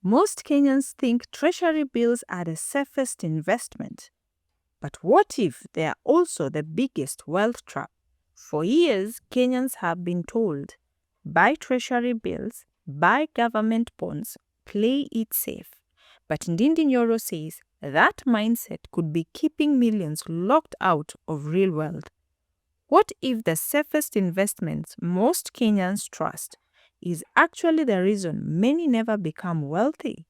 Most Kenyans think Treasury bills are the safest investment. But what if they are also the biggest wealth trap? For years, Kenyans have been told, buy Treasury bills, buy government bonds, play it safe. But NDINDI NYORO says that mindset could be keeping millions locked out of real wealth. What if the safest investments most Kenyans trust is actually the reason many never become wealthy?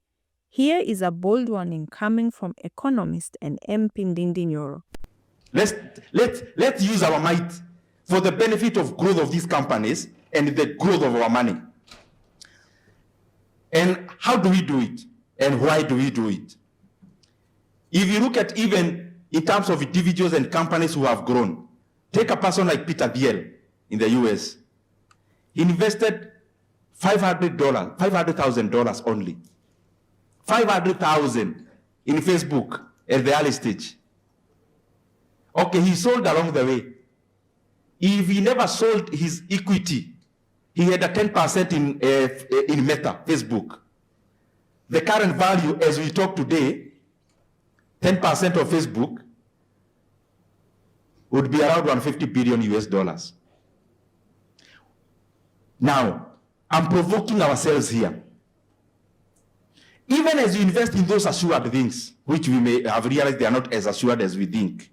Here is a bold warning coming from economist and MP NDINDI NYORO. Let's use our might for the benefit of growth of these companies and the growth of our money. And how do we do it? And why do we do it? If you look at even in terms of individuals and companies who have grown, take a person like Peter Thiel in the US. He invested $500,000 only. $500,000 in Facebook at the early stage. Okay, he sold along the way. If he never sold his equity, he had a 10% in Meta, Facebook. The current value as we talk today, 10% of Facebook would be around 150 billion US dollars. Now, I'm provoking ourselves here. Even as you invest in those assured things, which we may have realized they are not as assured as we think,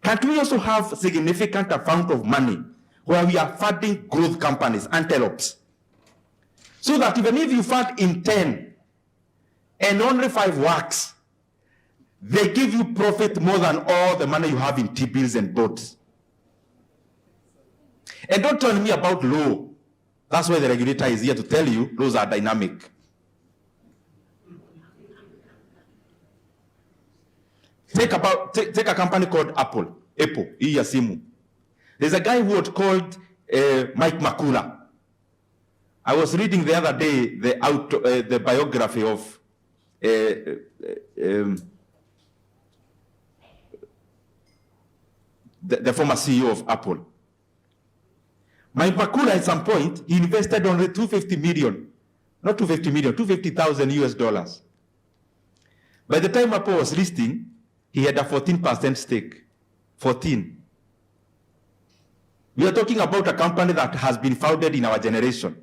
can't we also have a significant amount of money where we are funding growth companies, antelopes, so that even if you fund in 10 and only 5 works, they give you profit more than all the money you have in T-bills and bonds. And don't tell me about law. That's why the regulator is here to tell you laws are dynamic. Take a company called Apple, Simu. There's a guy who was called Mike Makula. I was reading the other day the biography of the former CEO of Apple. Mike Makula, at some point, he invested only $250,000 US dollars. By the time Apple was listing, he had a 14% stake. 14. We are talking about a company that has been founded in our generation.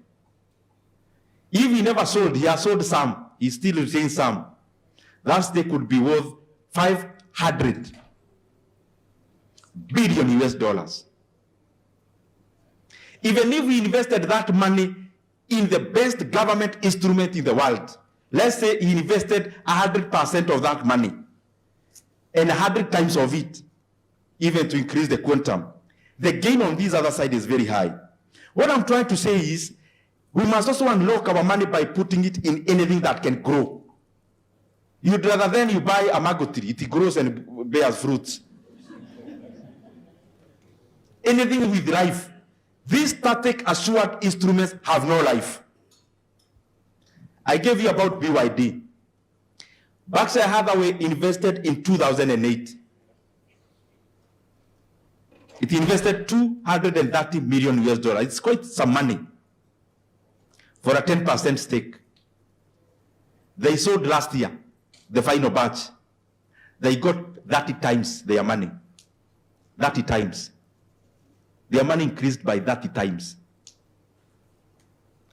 If he never sold, he has sold some. He still retains some. That stake could be worth 500 billion US dollars. Even if we invested that money in the best government instrument in the world, let's say he invested 100% of that money and 100 times of it, even to increase the quantum, the gain on this other side is very high. What I'm trying to say is, we must also unlock our money by putting it in anything that can grow. You'd rather than you buy a mango tree, it grows and bears fruits. Anything with life. These static assured instruments have no life. I gave you about BYD. Berkshire Hathaway invested in 2008. It invested 230 million US dollars. It's quite some money for a 10% stake. They sold last year, the final batch. They got 30 times their money. 30 times. Their money increased by 30 times.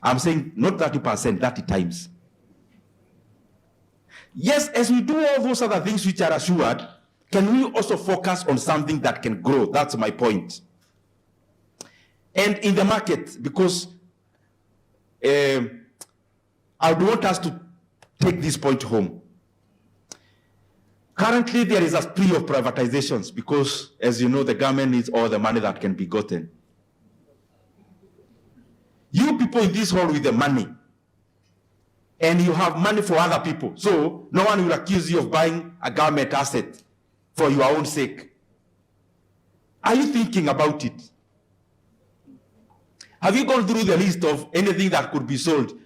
I'm saying not 30%, 30 times. Yes, as we do all those other things which are assured, can we also focus on something that can grow? That's my point. And in the market, because I would want us to take this point home. Currently, there is a spree of privatizations because, as you know, the government needs all the money that can be gotten. You people in this hall with the money, and you have money for other people, so no one will accuse you of buying a government asset for your own sake. Are you thinking about it? Have you gone through the list of anything that could be sold?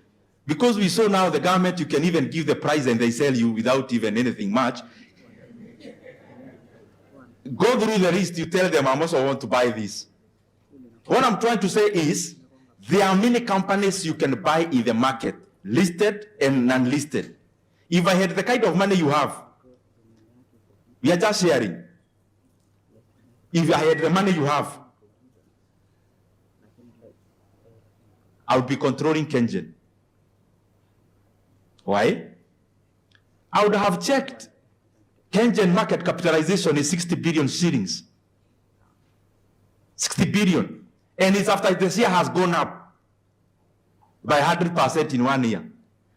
Because we saw now the government, you can even give the price and they sell you without even anything much. Go through the list, you tell them, I also want to buy this. What I'm trying to say is, there are many companies you can buy in the market listed and non-listed. If I had the kind of money you have, we are just sharing. If I had the money you have, I would be controlling Kenyan. Why? I would have checked. Kenyan market capitalization is 60 billion shillings. 60 billion. And it's after this year has gone up by 100% in 1 year.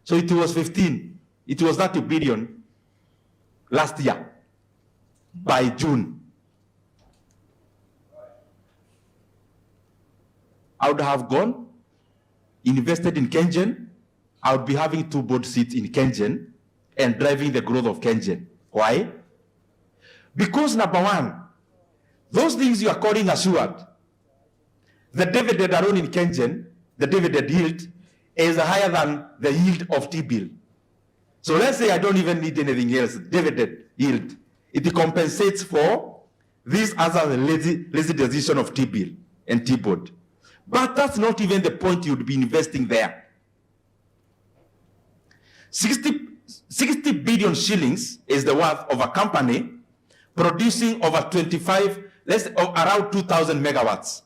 So it was 15. It was 30 billion last year by June. I would have gone, invested in Kenyan. I would be having 2 board seats in Kenyan and driving the growth of Kenyan. Why? Because number one, those things you are calling assured, the dividend alone in Kenyan, the dividend yield is higher than the yield of T-bill. So let's say I don't even need anything else, dividend yield. It compensates for this as a lazy decision of T-bill and T-board. But that's not even the point you'd be investing there. 60 billion shillings is the worth of a company producing over 25, around 2,000 megawatts.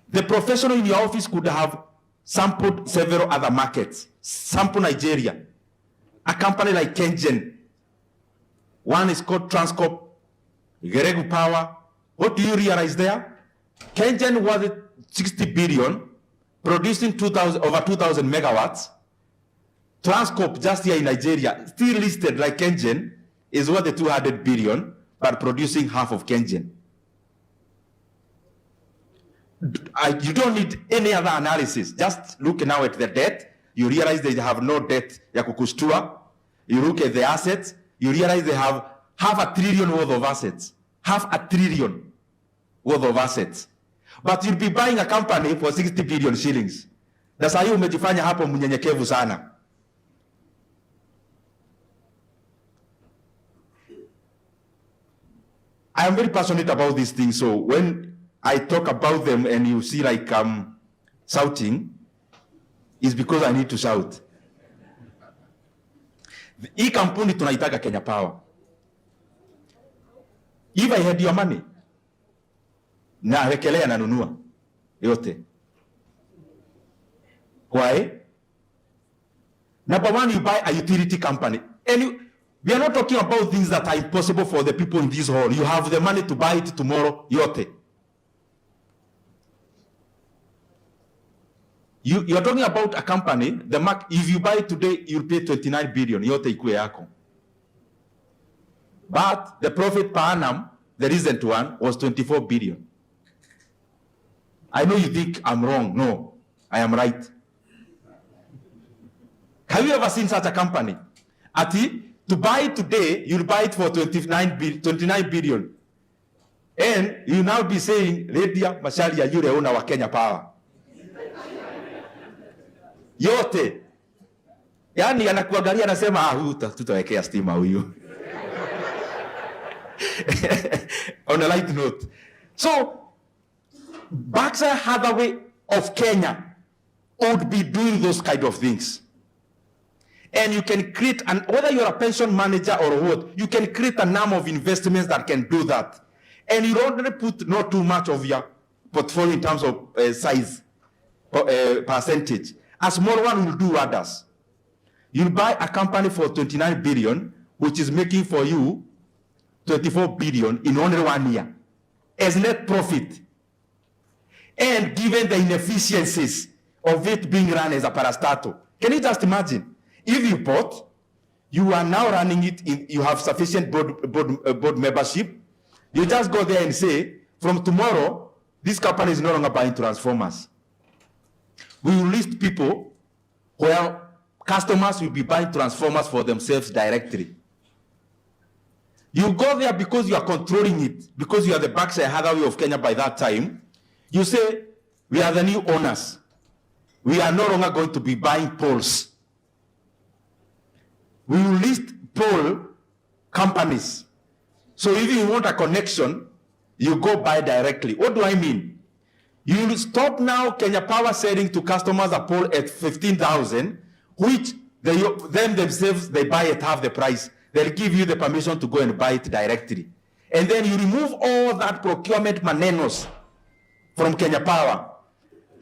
The professional in your office could have sampled several other markets. Sample Nigeria. A company like Kenyan. One is called Transcorp, Geregu Power. What do you realize there? Kenyan was 60 billion, producing over 2,000 megawatts. Transcorp, just here in Nigeria, still listed like Kenyan, is worth 200 billion, but producing half of Kenyan. You don't need any other analysis. Just look now at the debt. You realize they have no debt ya kukustua. You look at the assets. You realize they have $500 billion worth of assets. $500 billion worth of assets. But you'll be buying a company for 60 billion shillings. Na saa hii umejifanya hapo mnyenyekevu sana. I am very passionate about these things, so when I talk about them and you see like shouting, is because I need to shout. Hii kampuni tunaitaka Kenya Power. If I had your money, na rekelea na nunua yote. Why? Number one, you buy a utility company. And we are not talking about things that are impossible for the people in this hall. You have the money to buy it tomorrow, yote. You are talking about a company, if you buy it today, you'll pay 29 billion, yote ikue yako. But the profit per annum, the recent one, was 24 billion. I know you think I'm wrong. No, I am right. Have you ever seen such a company? To buy it today, you'll buy it for 29 billion. And you now be saying, Lydia Masharia, yule owner wa Kenya Power. Yote. Yani anakuangalia anasema, huyu tutawekea stima huyu. On a light note. So, Berkshire Hathaway of Kenya would be doing those kind of things. And you can create, whether you're a pension manager or what, you can create a number of investments that can do that. And you don't put not too much of your portfolio in terms of size, percentage. A small one will do others. You'll buy a company for 29 billion, which is making for you 24 billion in only 1 year as net profit. And given the inefficiencies of it being run as a parastatal. Can you just imagine? If you bought, you are now running it, you have sufficient board membership, you just go there and say, from tomorrow, this company is no longer buying transformers. We will list people where customers will be buying transformers for themselves directly. You go there because you are controlling it, because you are the Berkshire Hathaway of Kenya by that time. You say, we are the new owners. We are no longer going to be buying poles. We will list pole companies. So if you want a connection, you go buy directly. What do I mean? You will stop now Kenya Power selling to customers a pole at 15,000, which them themselves, they buy at half the price. They'll give you the permission to go and buy it directly. And then you remove all that procurement manenos from Kenya Power.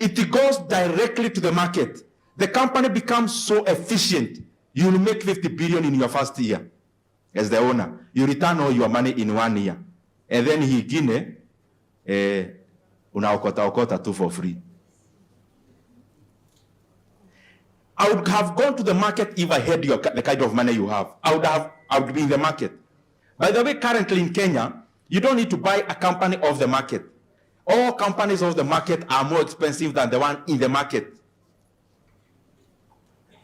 It goes directly to the market. The company becomes so efficient, you will make 50 billion in your first year as the owner. You return all your money in 1 year. And then hingine, unaokota tu for free. I would have gone to the market if I had the kind of money you have. I would be in the market. By the way, currently in Kenya, you don't need to buy a company off the market. All companies off the market are more expensive than the one in the market.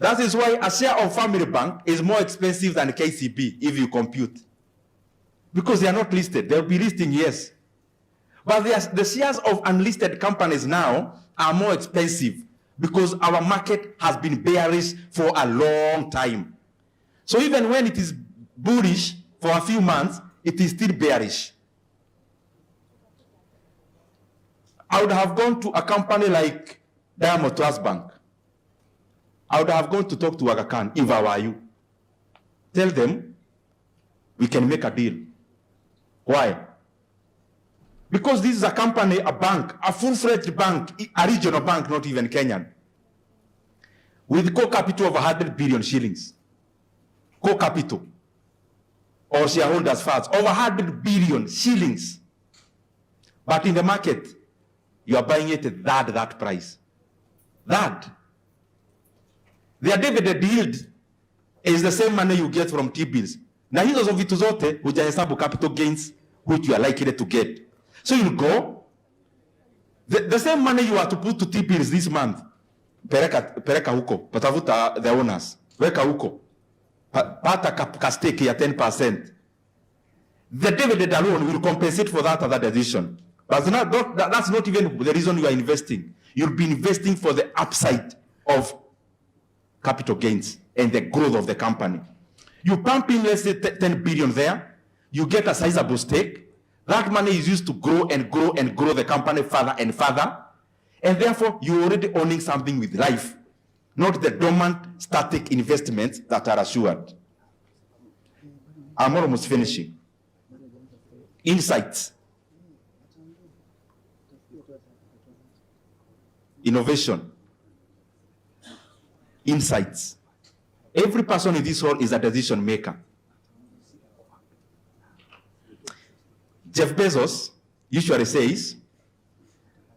That is why a share of Family Bank is more expensive than KCB if you compute. Because they are not listed. They'll be listing, yes. But the shares of unlisted companies now are more expensive because our market has been bearish for a long time. So even when it is bullish for a few months, it is still bearish. I would have gone to a company like Diamond Trust Bank. I would have gone to talk to Aga Khan if I were you. Tell them we can make a deal. Why? Because this is a company, a bank, a full-fledged bank, a regional bank, not even Kenyan, with core capital of 100 billion shillings. Core capital, or shareholders' funds, over 100 billion shillings. But in the market, you are buying it at that price. That. Their dividend yield is the same money you get from T-bills. Na hizo vitu zote hujahesabu capital gains which you are likely to get. So you go, the same money you are to put to T-bills this month, pereka huko, patafuta the owners, weka huko, pata ka stake ya 10%. The dividend alone will compensate for that other decision. But that's not even the reason you are investing. You'll be investing for the upside of capital gains and the growth of the company. You pump in, let's say, 10 billion there, you get a sizable stake. That money is used to grow and grow and grow the company further and further. And therefore, you're already owning something with life, not the dormant, static investments that are assured. I'm almost finishing. Insights. Innovation. Insights. Every person in this hall is a decision maker. Jeff Bezos usually says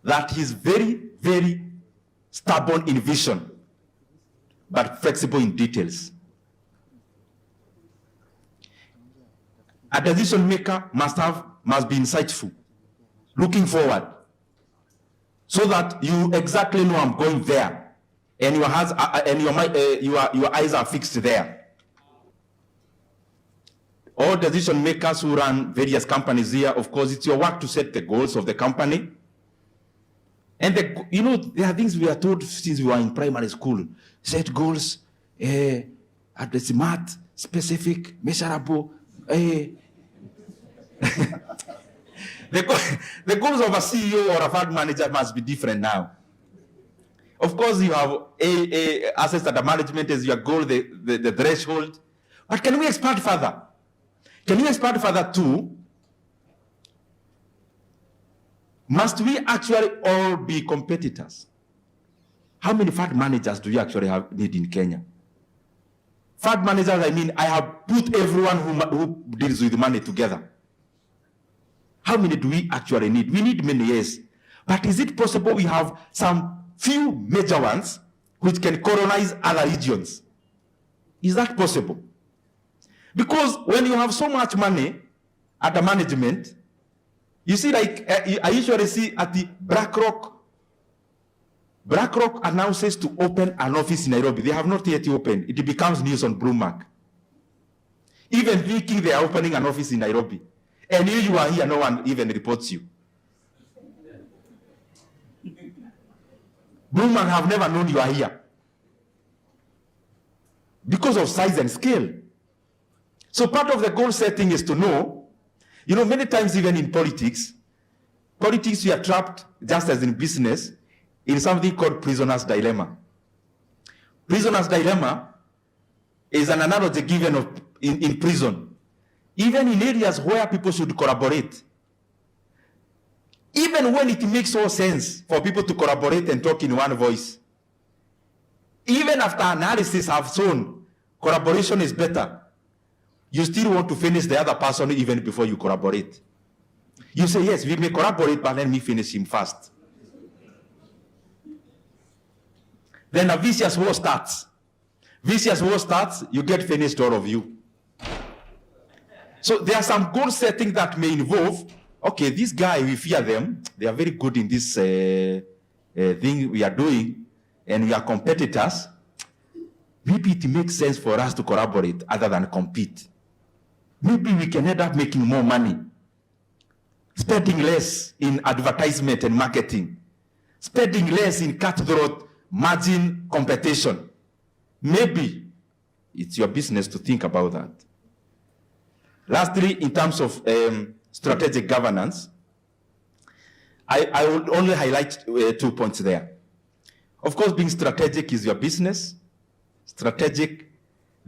that he's very, very stubborn in vision, but flexible in details. A decision maker must be insightful, looking forward, so that you exactly know I'm going there, and your eyes are fixed there. All decision makers who run various companies here, of course, it's your work to set the goals of the company. And there are things we are told since we were in primary school. Set goals, at the smart, specific, measurable. The goals of a CEO or a fund manager must be different now. Of course, you have assets under management as your goal, the threshold. But can we expand further? Can we expand further too? Must we actually all be competitors? How many fund managers do you actually need in Kenya? Fund managers, I mean, I have put everyone who deals with money together. How many do we actually need? We need many, yes. But is it possible we have some few major ones which can colonize other regions? Is that possible? Because when you have so much money at the management, you see, like I usually see at the BlackRock announces to open an office in Nairobi. They have not yet opened. It becomes news on Bloomberg. Even thinking they are opening an office in Nairobi. And you are here, no one even reports you. Bloomberg have never known you are here. Because of size and scale. So part of the goal setting is to know, many times even in politics politics, we are trapped, just as in business, in something called prisoner's dilemma. Prisoner's dilemma is an analogy given in prison. Even in areas where people should collaborate, even when it makes all sense for people to collaborate and talk in one voice, even after analysis have shown collaboration is better, you still want to finish the other person even before you collaborate. You say, yes, we may collaborate, but let me finish him first. Then a vicious war starts. Vicious war starts, you get finished, all of you. So there are some goal setting that may involve, okay, this guy, we fear them. They are very good in this thing we are doing, and we are competitors. Maybe it makes sense for us to collaborate other than compete. Maybe we can end up making more money, spending less in advertisement and marketing, spending less in cutthroat margin competition. Maybe it's your business to think about that. Lastly, in terms of strategic governance, I would only highlight 2 points there. Of course, being strategic is your business. Strategic,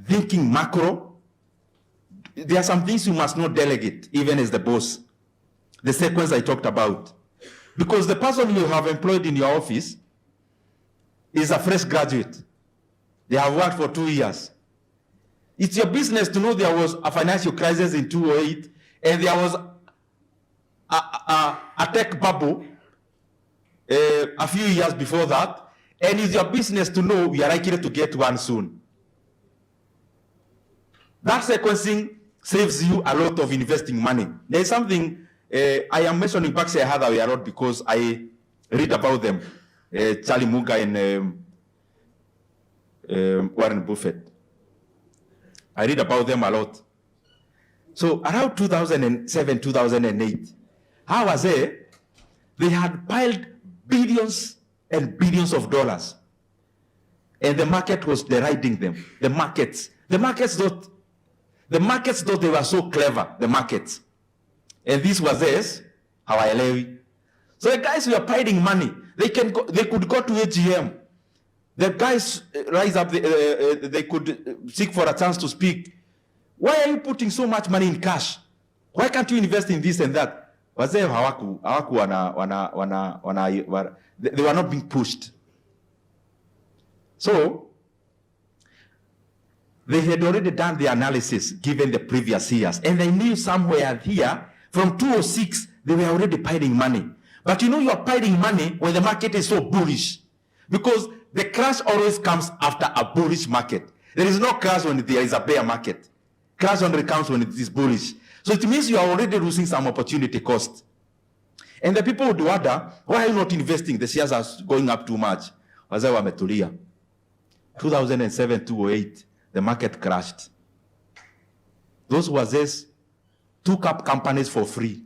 thinking macro. There are some things you must not delegate, even as the boss. The sequence I talked about. Because the person you have employed in your office is a fresh graduate. They have worked for 2 years. It's your business to know there was a financial crisis in 2008, and there was a tech bubble a few years before that, and it's your business to know we are likely to get one soon. That sequencing saves you a lot of investing money. There is something, I am mentioning Berkshire Hathaway a lot because I read about them, Charlie Munger and Warren Buffett. I read about them a lot. So around 2007, 2008, how was it? They had piled billions and billions of dollars, and the market was deriding them. The markets thought they were so clever. The markets, and this was this how I live. So the guys were piling money. They could go to AGM. The guys rise up. They could seek for a chance to speak. Why are you putting so much money in cash? Why can't you invest in this and that? They were not being pushed. So they had already done the analysis given the previous years, and they knew somewhere here from 2006 they were already piling money. But you know, you are piling money when the market is so bullish, because the crash always comes after a bullish market. There is no crash when there is a bear market. Crash only comes when it is bullish. So it means you are already losing some opportunity cost. And the people would wonder, why are you not investing? The shares are going up too much. 2007, 2008, the market crashed. Those wazes took up companies for free.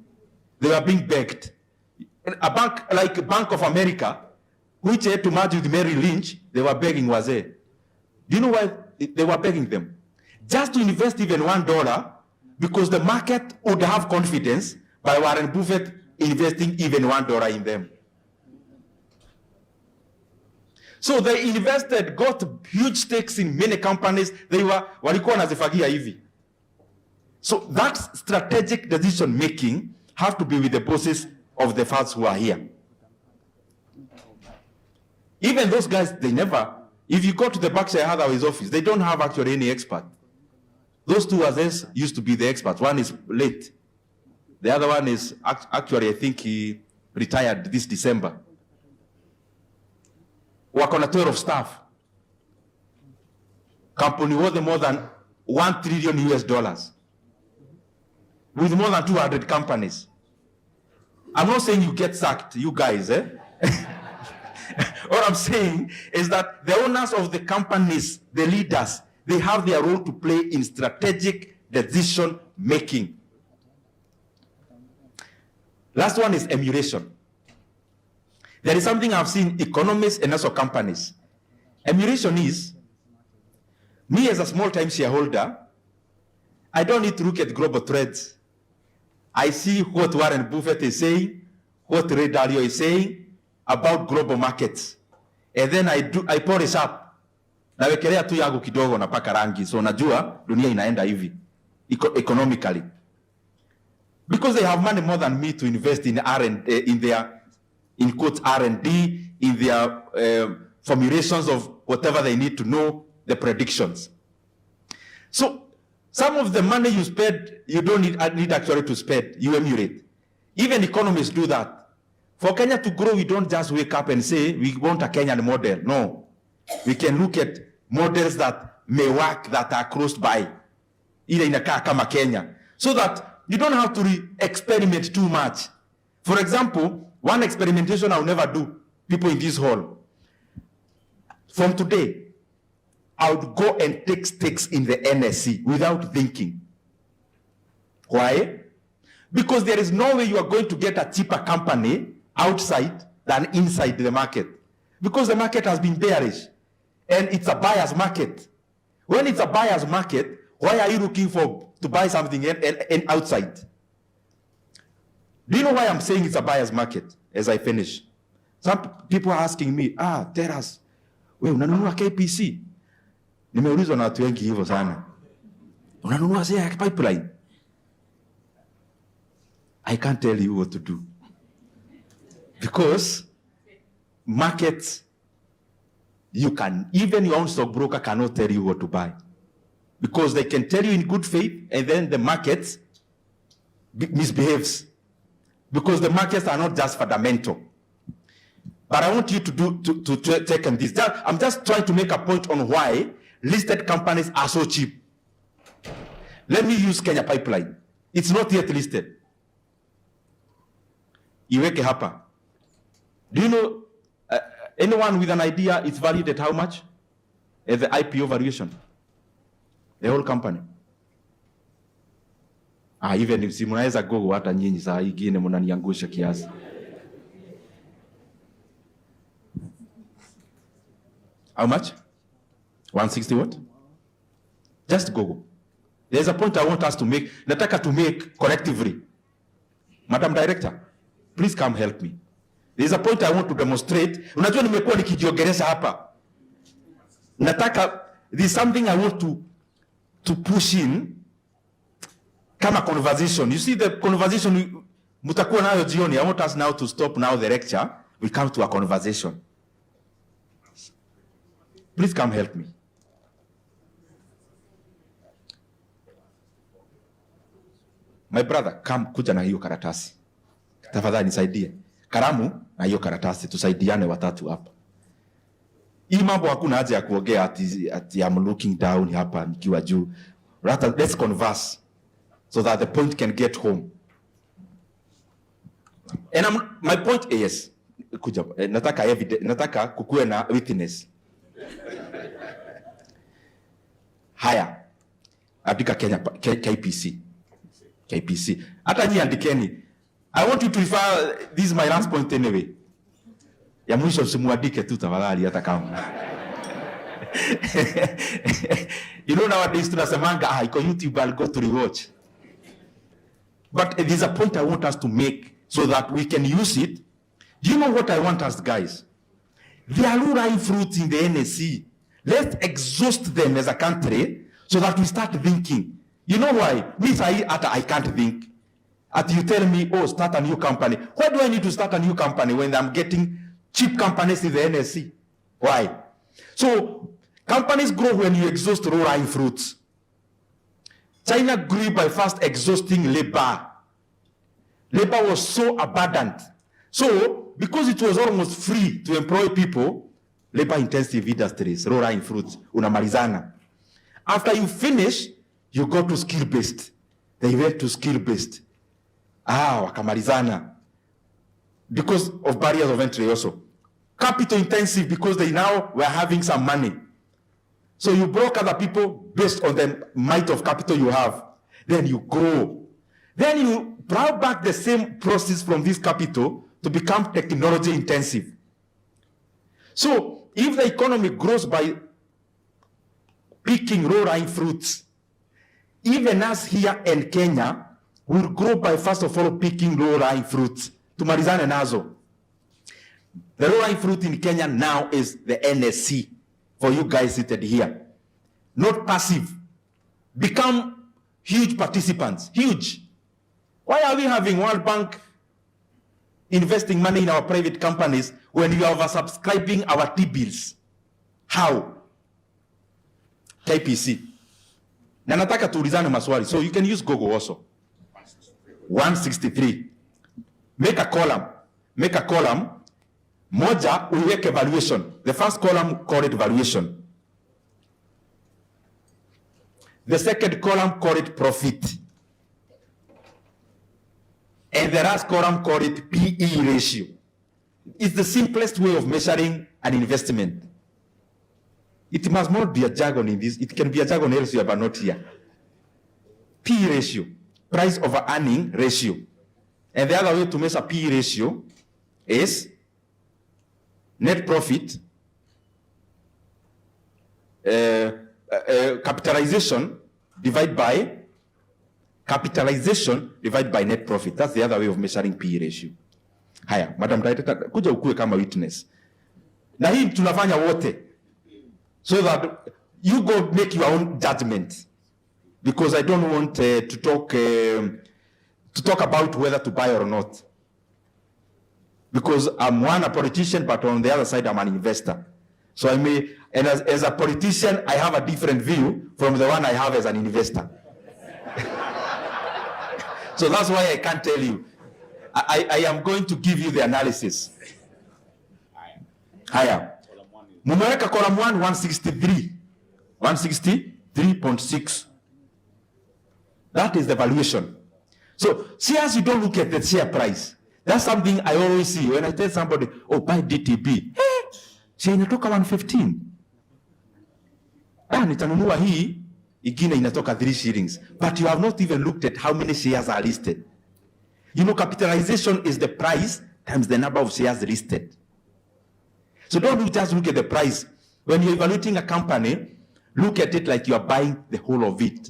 They were being begged. A bank like Bank of America, which had to merge with Merrill Lynch, they were begging waze. Do you know why they were begging them? Just to invest even $1, because the market would have confidence by Warren Buffett investing even $1 in them. So they invested, got huge stakes in many companies. They were walikuwa wanazifagia hivi. So that strategic decision making have to be with the bosses of the firms who are here. Even those guys, they never, if you go to the Berkshire Hathaway's office, they don't have actually any expert. Those two others used to be the experts. One is late. The other one is actually, I think he retired this December. Wako na 12 staff. Company worth more than $1 trillion US. With more than 200 companies. I'm not saying you get sacked, you guys, eh? What I'm saying is that the owners of the companies, the leaders, they have their role to play in strategic decision making. Last one is emulation. There is something I've seen economists and also companies. Emulation is, me as a small-time shareholder, I don't need to look at global trends. I see what Warren Buffett is saying, what Ray Dalio is saying about global markets. And then I polish up. Nawekelea tu yangu kidogo na paka rangi. So najua dunia inaenda hivi. Economically. Because they have money more than me to invest in in their, in quotes, R&D, in their formulations of whatever they need to know, the predictions. So some of the money you spend, you don't need actually to spend, you emulate. Even economists do that. For Kenya to grow, we don't just wake up and say, we want a Kenyan model. No. We can look at models that may work, that are close by. Either in a car kama Kenya. So that you don't have to experiment too much. For example, one experimentation I'll never do, people in this hall. From today, I would go and take stakes in the NSC without thinking. Why? Because there is no way you are going to get a cheaper company outside than inside the market. Because the market has been bearish. And it's a buyer's market. When it's a buyer's market, why are you looking to buy something and outside? Do you know why I'm saying it's a buyer's market as I finish? Some people are asking me, tell us, wewe unanunua KPC? Nimeulizwa na watu wengi hivyo sana. Unanunua zile pipeline? I can't tell you what to do. Because markets, even your own stockbroker cannot tell you what to buy. Because they can tell you in good faith, and then the market misbehaves. Because the markets are not just fundamental. But I want you to take on this. I'm just trying to make a point on why listed companies are so cheap. Let me use Kenya Pipeline. It's not yet listed. Iweke hapa. Do you know anyone with an idea it's valued at how much? At the IPO valuation? The whole company. Even if mnaweza go hata nyinyi saa ingine mnaniangusha kiasi. How much? 160 what? Just Google. There's a point I want us to make. Nataka to make collectively. Madam Director, please come help me. There's a point I want to demonstrate. Unajua nimekuwa nikijiongelesha hapa. Nataka, there's something I want to push in kama conversation. You see the conversation mutakuwa nayo jioni. I want us now to stop now the lecture. We come to a conversation. Please come help me. My brother, come kuja na hiyo karatasi. Tafadhali nisaidie. Karamu na hiyo karatasi, tusaidiane watatu hapa. Hii mambo hakuna haja ya kuongea ati I'm looking down hapa nikiwa juu. Rather, let's converse so that the point can get home. And my point is, kuja, nataka evidence, nataka kukuwe na witness. Haya, andika Kenya KPC. Hata nyi andikeni. I want you to refer, this is my last point anyway. Ya mwisho simuandike tu tafadhali hata kama. You know nowadays tunasemanga iko YouTube, I'll go to rewatch. But there's a point I want us to make so that we can use it. Do you know what I want us guys? There are low-lying fruits in the NSC. Let's exhaust them as a country so that we start thinking. You know why? Me, I can't think. You tell me, oh, start a new company. Why do I need to start a new company when I'm getting cheap companies in the NSC? Why? So, companies grow when you exhaust low-lying fruits. China grew by first exhausting labor. Labor was so abundant. So, because it was almost free to employ people, labor-intensive industries, low-lying fruits, unamalizana. After you finish, you go to skill-based. They went to skill-based. Wakamalizana. Because of barriers of entry also. Capital-intensive because they now were having some money. So you broke other people based on the might of capital you have. Then you grow. Then you brought back the same process from this capital to become technology intensive. So if the economy grows by picking low-lying fruits, even us here in Kenya will grow by first of all picking low-lying fruits tumalizane nazo. The low-lying fruit in Kenya now is the NSC, for you guys seated here. Not passive. Become huge participants. Huge. Why are we having World Bank investing money in our private companies when you are oversubscribing our T-bills? How? KPC. Na nataka tuulizane maswali. So you can use Google also. 163. Make a column. Make a column. Moja uweke valuation. The first column, call it valuation. The second column, call it profit. And the last column, call it PE ratio. It's the simplest way of measuring an investment. It must not be a jargon in this. It can be a jargon elsewhere, but not here. PE ratio, price over earning ratio. And the other way to measure PE ratio is net profit, capitalization divided by net profit. That's the other way of measuring PE ratio. Haya, Madam Director, kuja ukue kama witness. Na hii tunafanya wote, so that you go make your own judgment, because I don't want to talk about whether to buy or not. Because I'm a politician, but on the other side, I'm an investor. So I may, and as a politician, I have a different view from the one I have as an investor. So that's why I can't tell you. I am going to give you the analysis. Higher. Mumeweka column 1, 163. 163.6. That is the valuation. So, see, as you don't look at the share price. That's something I always see when I tell somebody, oh, buy DTB. Hey, share inatoka 115. Nitanunua hii, ingine inatoka 3 shillings. But you have not even looked at how many shares are listed. You know, capitalization is the price times the number of shares listed. So don't just look at the price. When you're evaluating a company, look at it like you are buying the whole of it.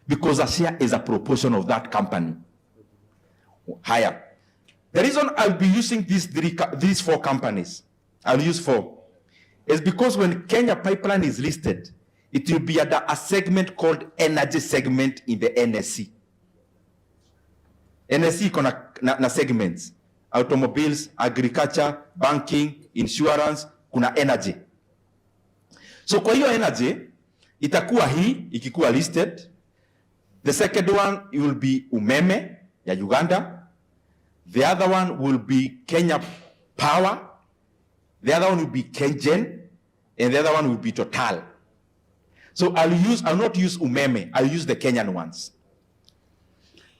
Because a share is a proportion of that company. Higher. The reason I'll be using these 4 companies, I'll use 4, is because when Kenya Pipeline is listed, it will be under a segment called energy segment in the NSC. NSC kuna segments: automobiles, agriculture, banking, insurance, kuna energy. So kwa hiyo energy, itakuwa hii, ikikuwa listed. The second one, it will be umeme ya Uganda. The other one will be Kenya Power. The other one will be Kenyan. And the other one will be Total. So I'll not use umeme. I'll use the Kenyan ones.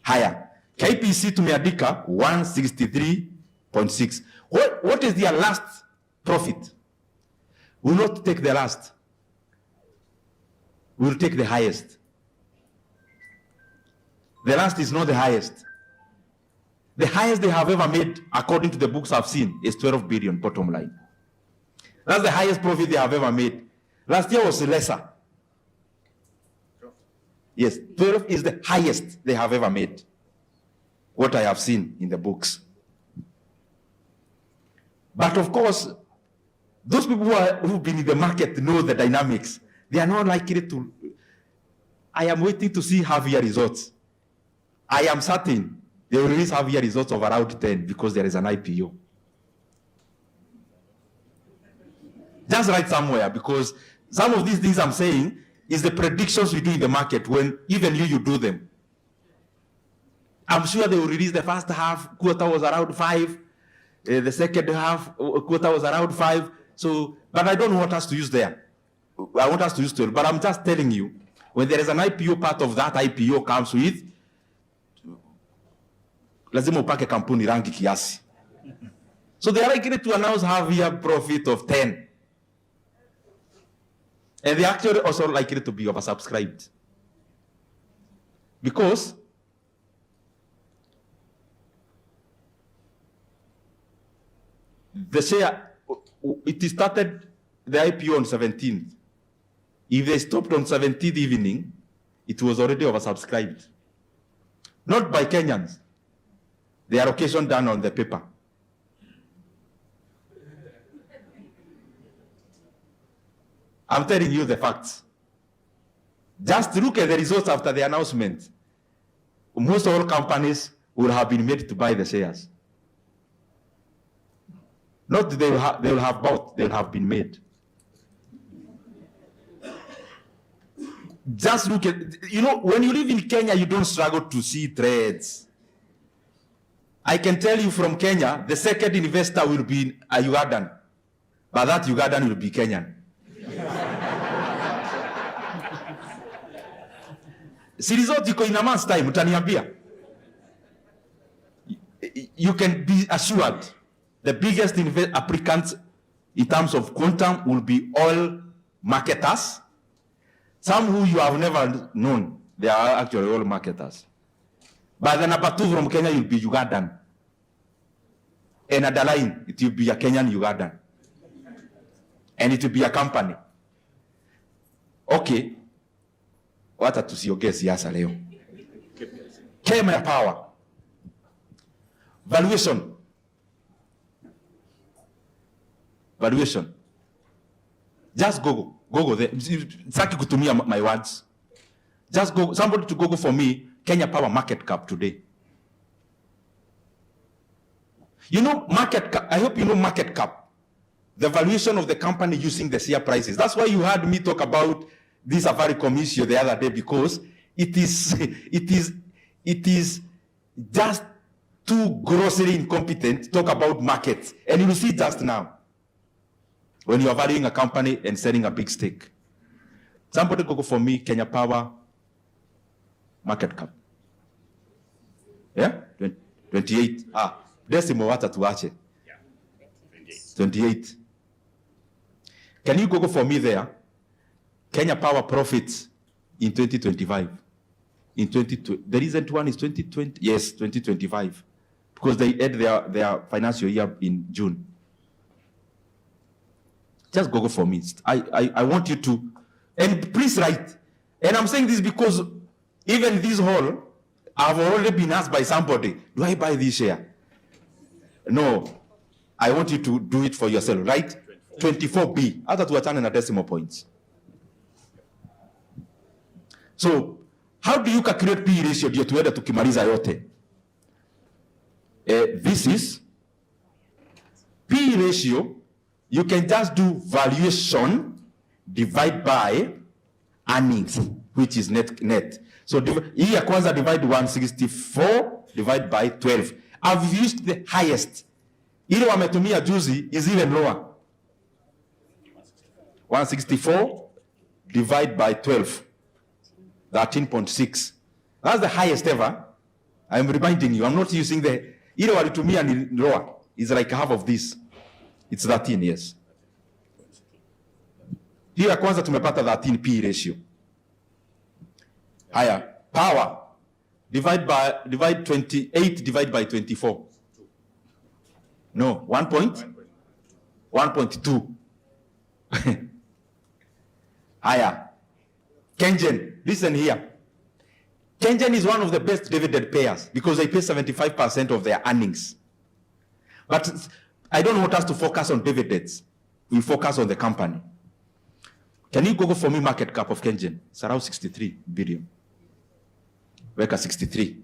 Higher. KPC tumeandika 163.6. What is their last profit? We'll not take the last. We'll take the highest. The last is not the highest. The highest they have ever made, according to the books I've seen, is 12 billion bottom line. That's the highest profit they have ever made. Last year was lesser. Yes, 12 is the highest they have ever made. What I have seen in the books. But of course, those people who've been in the market know the dynamics. They are not likely to. I am waiting to see half-year results. I am certain they will release half-year results of around 10 because there is an IPO. Just write somewhere, because some of these things I'm saying is the predictions we do in the market when even you do them. I'm sure they will release the first half quarter was around 5, the second half quarter was around 5. So, but I don't want us to use there. I want us to use 12. But I'm just telling you, when there is an IPO, part of that IPO comes with lazima upake kampuni rangi kiasi. So they are likely to announce half-year profit of 10. And they are actually also likely to be oversubscribed. Because the share, it started the IPO on 17th. If they stopped on 17th evening, it was already oversubscribed. Not by Kenyans, the allocation done on the paper. I'm telling you the facts. Just look at the results after the announcement. Most all companies will have been made to buy the shares. Not they will have bought, they will have been made. Just look at, when you live in Kenya, you don't struggle to see trades. I can tell you from Kenya, the second investor will be a Ugandan, but that Ugandan will be Kenyan. Si result iko in a month's time, utaniambia. You can be assured the biggest applicants in terms of quantum will be all marketers. Some who you have never known, they are actually all marketers. But the number 2 from Kenya will be Ugandan. Another line, it will be a Kenyan Ugandan. And it will be a company. Okay. Wacha tusiongee siasa leo. Kenya Power. Valuation. Just Google there. Saki kutumia my words. Just go, somebody to Google for me, Kenya Power market cap today. You know market cap, I hope you know market cap. The valuation of the company using the share prices. That's why you heard me talk about this Safaricom issue the other day, because it is just too grossly incompetent to talk about markets. And you will see just now, when you are valuing a company and selling a big stake. Somebody Google for me, Kenya Power market cap. Yeah? 28. Decimal water to watch it. 28. Can you Google for me there? Kenya Power profits in 2025. In 2020, the recent one is 2020. Yes, 2025, because they end their financial year in June. Just Google for me. I want you to, and please write. And I'm saying this because even this whole, I've already been asked by somebody, do I buy this share? No, I want you to do it for yourself, right? 24B. Hata tuachane na decimal points. So, how do you calculate P ratio ndio tuende tukimaliza yote? This is P ratio. You can just do valuation divide by earnings, which is net. So hii ya kwanza divide 164 divide by 12. I've used the highest. Ile wametumia juzi is even lower. 164 divide by 12. 13.6. That's the highest ever. I'm reminding you, I'm not using the, ile walitumia ni lower. It's like half of this. It's 13, yes. Hiyo ya kwanza tumepata 13 P ratio. Haya, power. Divide 28 divide by 24. No, 1.2. Haya. Kenyan, listen here. Kenyan is one of the best dividend payers because they pay 75% of their earnings. But I don't want us to focus on dividends. We focus on the company. Can you Google for me market cap of Kenyan? It's around 63 billion. Weka 63.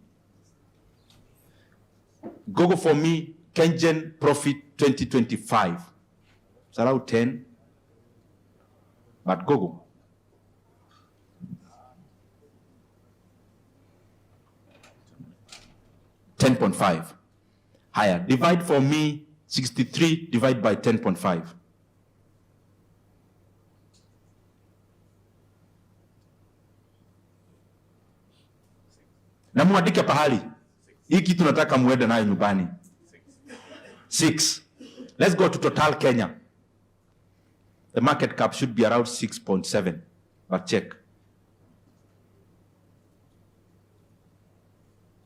Google for me Kenyan profit 2025. It's around 10. But Google. $10.5. Higher. Divide for me 63 divide by 10.5. Na muandike pahali. Hii kitu nataka muende nayo nyumbani. 6. Let's go to Total Kenya. The market cap should be around 6.7. But check.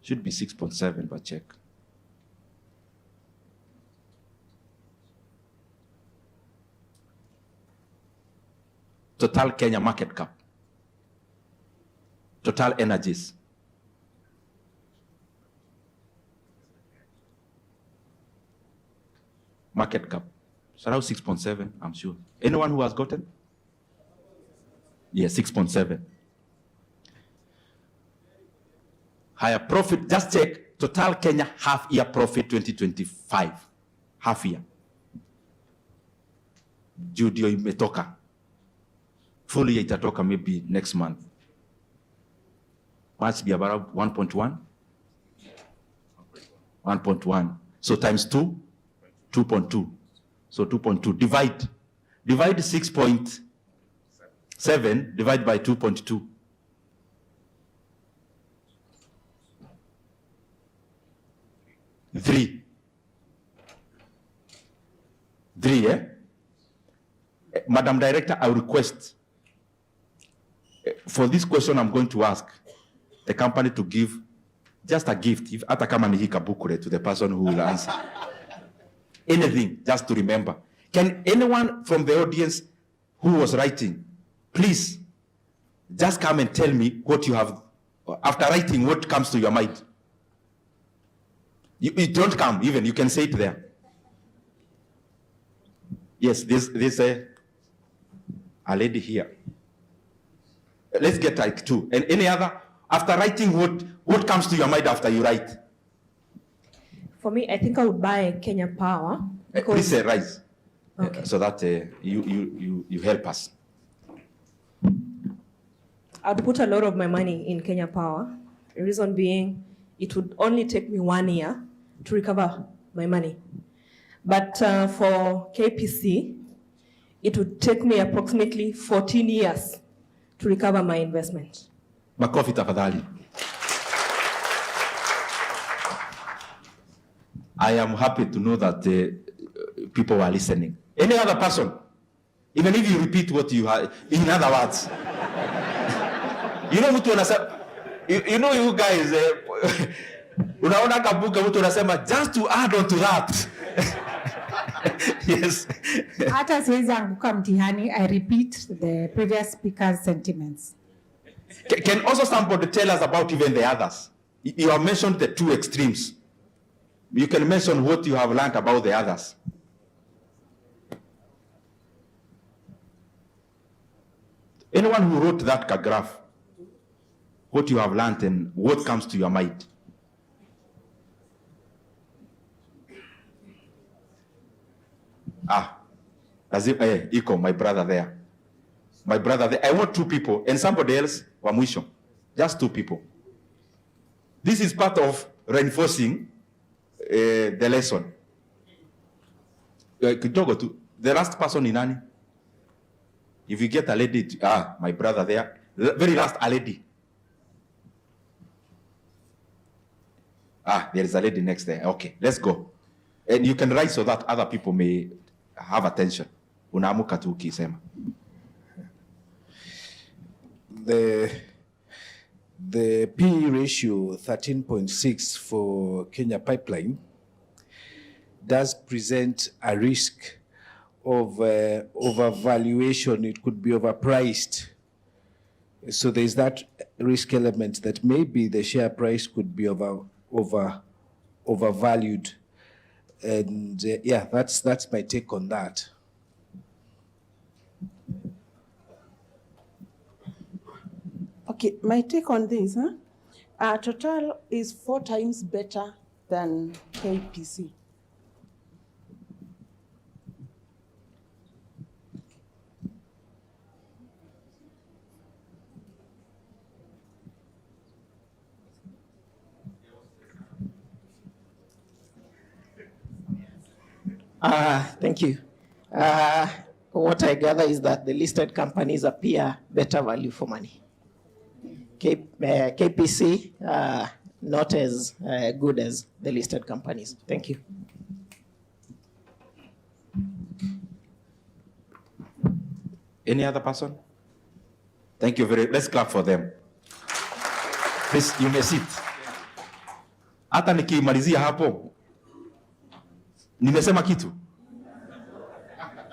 Should be 6.7, but check. Total Kenya market cap. Total Energies. market cap. It's around 6.7, I'm sure. Anyone who has gotten? Yeah, 6.7. Higher profit, just check, total Kenya half-year profit 2025. Half year. Judio imetoka. Full year itatoka maybe next month. Must be about 1.1? 1.1. So times 2? 2.2. So 2.2. Divide 6.7, divide by 2.2. Three, eh? Madam Director, I request for this question I'm going to ask the company to give just a gift, if atakama ni hikabukure, to the person who will answer. Anything, just to remember. Can anyone from the audience who was writing, please, just come and tell me what you have, after writing, what comes to your mind? You don't come, even, you can say it there. Yes, this a lady here. Let's get like 2. And any other, after writing, what comes to your mind after you write? For me, I think I would buy Kenya Power. Please say rise. Okay. So that you help us. I'd put a lot of my money in Kenya Power. The reason being, it would only take me 1 year to recover my money. But for KPC, it would take me approximately 14 years to recover my investment. Makofi tafadhali. I am happy to know that people are listening. Any other person, even if you repeat what you have, in other words, you know mtu anasema, you know you guys, unaona kabuka mtu anasema just to add on to that. Yes. Hata siwezi anguka mtihani, I repeat the previous speaker's sentiments. Can also somebody tell us about even the others? You have mentioned the 2 extremes. You can mention what you have learned about the others. Anyone who wrote that graph, what you have learned and what comes to your mind? As if, Iko, my brother there. My brother there. I want 2 people and somebody else, Wamwisho. Just 2 people. This is part of reinforcing the lesson. The last person in Nani. If you get a lady, my brother there. The very last, a lady. There is a lady next there. Okay, let's go. And you can write so that other people may have attention. Unaamuka tu ukisema. The P ratio 13.6 for Kenya Pipeline does present a risk of overvaluation. It could be overpriced. So there's that risk element that maybe the share price could be overvalued. And yeah, that's my take on that. Okay, my take on this, Total is 4 times better than KPC. Thank you. What I gather is that the listed companies appear better value for money. KPC, not as good as the listed companies. Thank you. Any other person? Thank you very much. Let's clap for them. Please, you may sit. Hata nikimalizia hapo, nimesema kitu.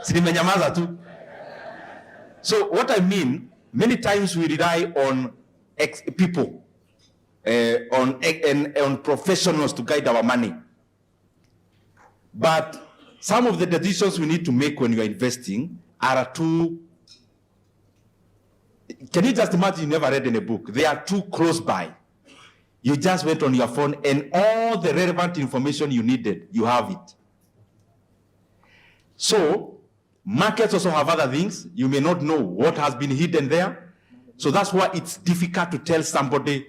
Si nimenyamaza tu. So what I mean, many times we rely on people, on professionals to guide our money. But some of the decisions we need to make when you are investing are too, can you just imagine you never read in a book? They are too close by. You just went on your phone and all the relevant information you needed, you have it. So, markets also have other things. You may not know what has been hidden there. So that's why it's difficult to tell somebody,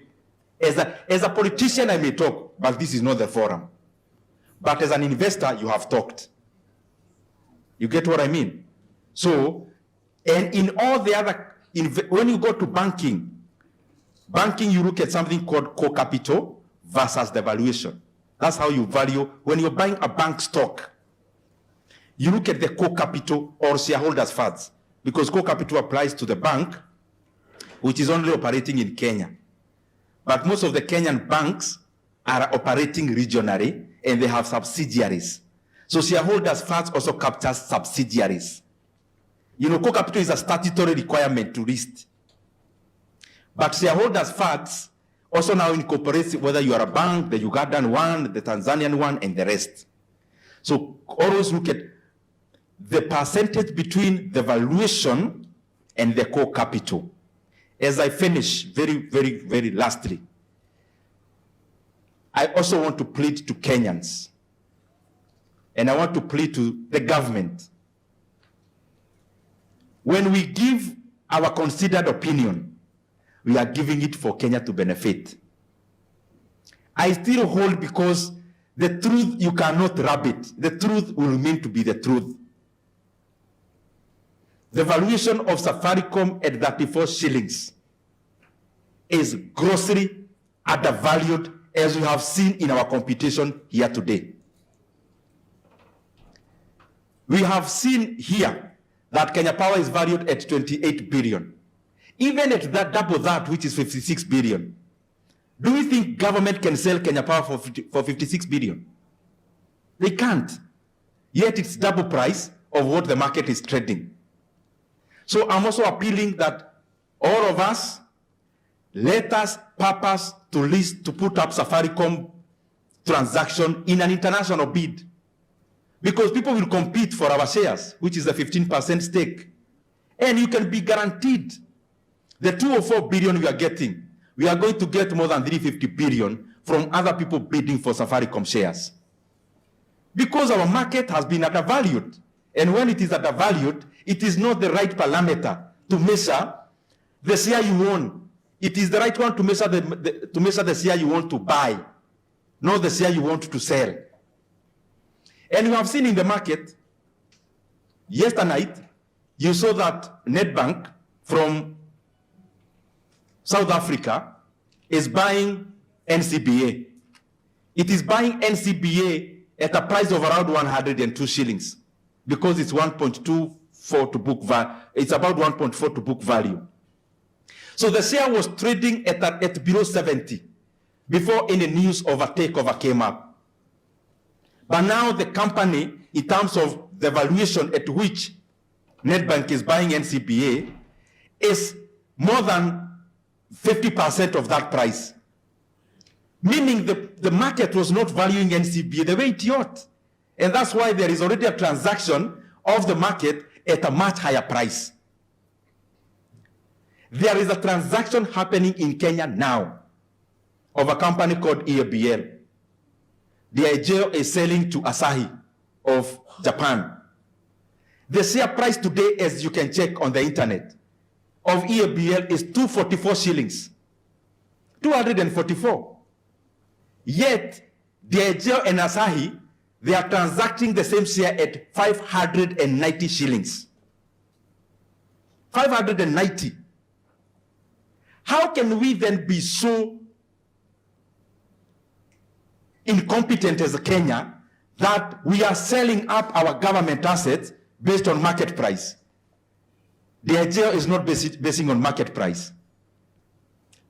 as a politician I may talk, but this is not the forum. But as an investor, you have talked. You get what I mean? So, and in all the other, when you go to banking, you look at something called core capital versus the valuation. That's how you value, when you're buying a bank stock, you look at the core capital or shareholders' funds, because core capital applies to the bank, which is only operating in Kenya. But most of the Kenyan banks are operating regionally, and they have subsidiaries. So shareholders' funds also captures subsidiaries. You know, core capital is a statutory requirement to list. But shareholders' funds also now incorporates whether you are a bank, the Ugandan one, the Tanzanian one, and the rest. So always look at the percentage between the valuation and the core capital. As I finish, very lastly, I also want to plead to Kenyans, and I want to plead to the government. When we give our considered opinion, we are giving it for Kenya to benefit. I still hold, because the truth, you cannot rub it. The truth will remain to be the truth. The valuation of Safaricom at 34 shillings is grossly undervalued, as we have seen in our computation here today. We have seen here that Kenya Power is valued at 28 billion. Even at that double that, which is 56 billion, do we think government can sell Kenya Power for 56 billion? They can't. Yet it's double price of what the market is trading. So I'm also appealing that all of us, let us purpose to put up Safaricom transaction in an international bid. Because people will compete for our shares, which is a 15% stake. And you can be guaranteed the 2 or 4 billion we are getting, we are going to get more than 350 billion from other people bidding for Safaricom shares. Because our market has been undervalued. And when it is undervalued, it is not the right parameter to measure the share you own. It is the right one to measure the share you want to buy, not the share you want to sell. And you have seen in the market, yesterday night, you saw that Nedbank from South Africa is buying NCBA. It is buying NCBA at a price of around 102 shillings because it's 1.24 to book value. It's about 1.4 to book value. So the share was trading at below 70 before any news of a takeover came up. But now the company, in terms of the valuation at which Nedbank is buying NCBA, is more than 50% of that price. Meaning the market was not valuing NCBA the way it ought. And that's why there is already a transaction of the market at a much higher price. There is a transaction happening in Kenya now of a company called EABL. The IGO is selling to Asahi of Japan. The share price today, as you can check on the internet, of EABL is 244 shillings. 244. Yet, the IGO and Asahi, they are transacting the same share at 590 shillings. 590. How can we then be so incompetent as Kenya that we are selling up our government assets based on market price? The idea is not basing on market price.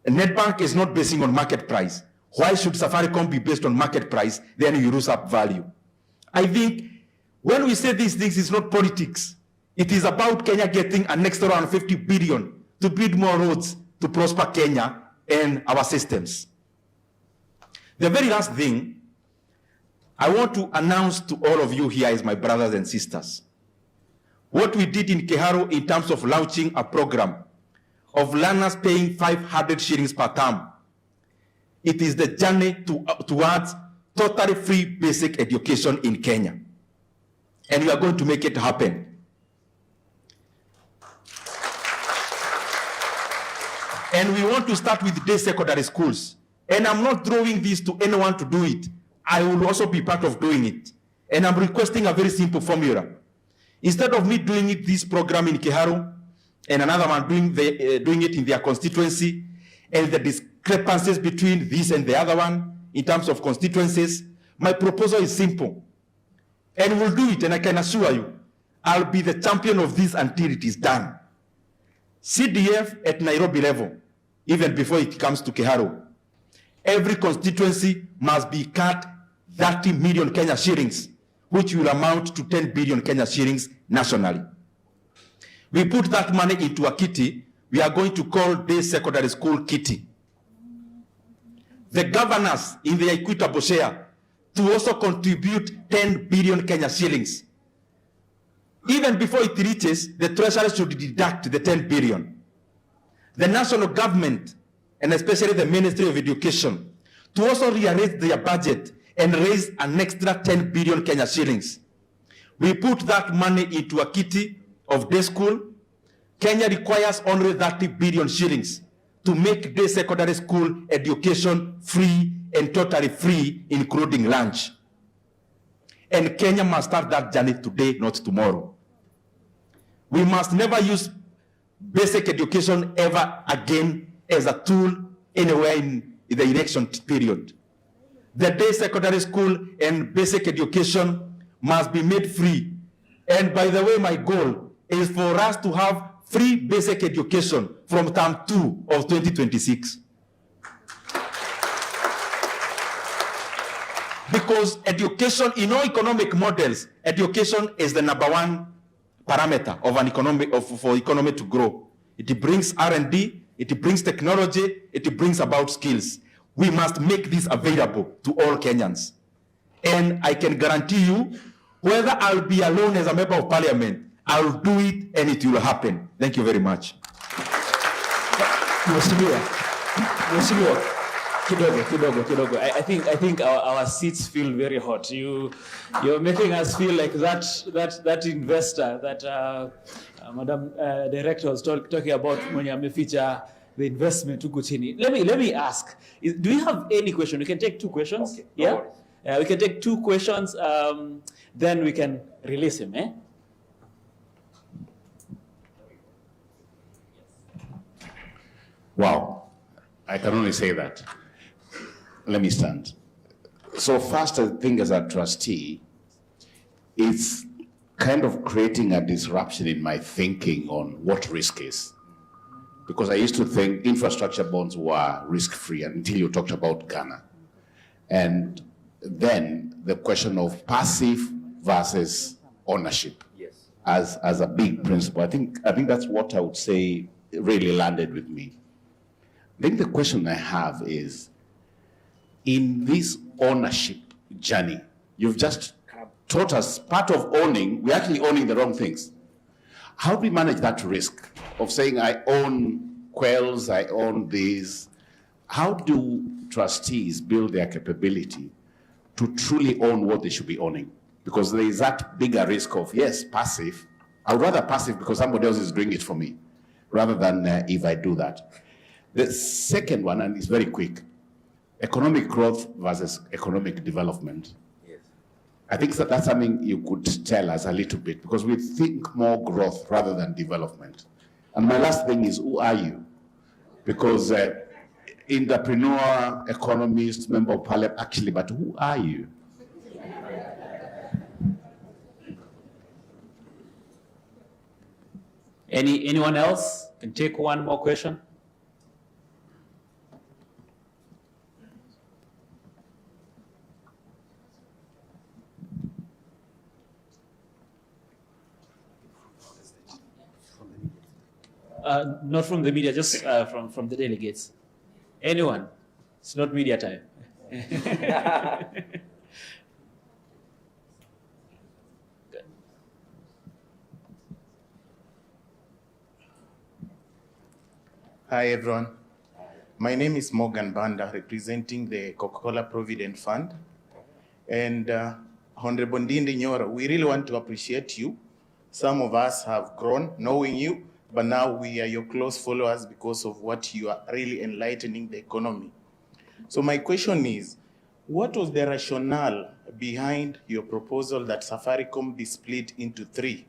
Nedbank is not basing on market price. Why should Safaricom be based on market price? Then you lose up value. I think when we say these things, it's not politics. It is about Kenya getting an extra 150 billion to build more roads to prosper Kenya and our systems. The very last thing, I want to announce to all of you here as my brothers and sisters, what we did in Keharo in terms of launching a program of learners paying 500 shillings per term. It is the journey towards totally free basic education in Kenya. And we are going to make it happen. And we want to start with day secondary schools. And I'm not throwing this to anyone to do it. I will also be part of doing it. And I'm requesting a very simple formula. Instead of me doing this program in Keharo and another one doing it in their constituency, and the discrepancies between this and the other one in terms of constituencies, my proposal is simple. And we'll do it, and I can assure you, I'll be the champion of this until it is done. CDF at Nairobi level, even before it comes to Keharo, every constituency must be cut 30 million Kenya shillings, which will amount to 10 billion Kenya shillings nationally. We put that money into a kitty we are going to call day secondary school kitty. The governors in the equitable share to also contribute 10 billion Kenya shillings. Even before it reaches, the Treasury should deduct the 10 billion. The national government, and especially the Ministry of Education, to also rearrange their budget and raise an extra 10 billion Kenya shillings. We put that money into a kitty of day school. Kenya requires only 30 billion shillings to make day secondary school education free and totally free, including lunch. And Kenya must start that journey today, not tomorrow. We must never use basic education ever again as a tool anywhere in the election period. The day secondary school and basic education must be made free. And by the way, my goal is for us to have free basic education from term 2 of 2026. Because education, in all economic models, education is the #1 parameter of an economy, for economy to grow. It brings R&D, it brings technology, it brings about skills. We must make this available to all Kenyans. And I can guarantee you, whether I'll be alone as a member of parliament, I'll do it and it will happen. Thank you very much. Mheshimiwa, kidogo. I think our seats feel very hot. You're making us feel like that investor that Madam Director was talking about when you feature the investment to Guchini. Let me ask, do you have any question? We can take 2 questions. Okay. Yeah? We can take 2 questions, then we can release him. Wow, I can only say that. Let me stand. So first, I think as a trustee, it's kind of creating a disruption in my thinking on what risk is. Because I used to think infrastructure bonds were risk-free until you talked about Ghana. And then the question of passive versus ownership as a big principle. I think that's what I would say really landed with me. I think the question I have is, in this ownership journey, you've just taught us part of owning, we're actually owning the wrong things. How do we manage that risk of saying I own Quells, I own these? How do trustees build their capability to truly own what they should be owning? Because there is that bigger risk of, yes, passive. I would rather passive because somebody else is doing it for me, rather than if I do that. The second one, and it's very quick, economic growth versus economic development. Yes. I think that's something you could tell us a little bit, because we think more growth rather than development. And my last thing is, who are you? Because entrepreneur, economist, member of parliament, actually, but who are you? Anyone else? Can take one more question. Not from the media, just from the delegates. Anyone? It's not media time. Hi, everyone. My name is Morgan Banda, representing the Coca-Cola Provident Fund. And Honorable NDINDI NYORO, we really want to appreciate you. Some of us have grown knowing you, but now we are your close followers because of what you are really enlightening the economy. So my question is, what was the rationale behind your proposal that Safaricom be split into 3?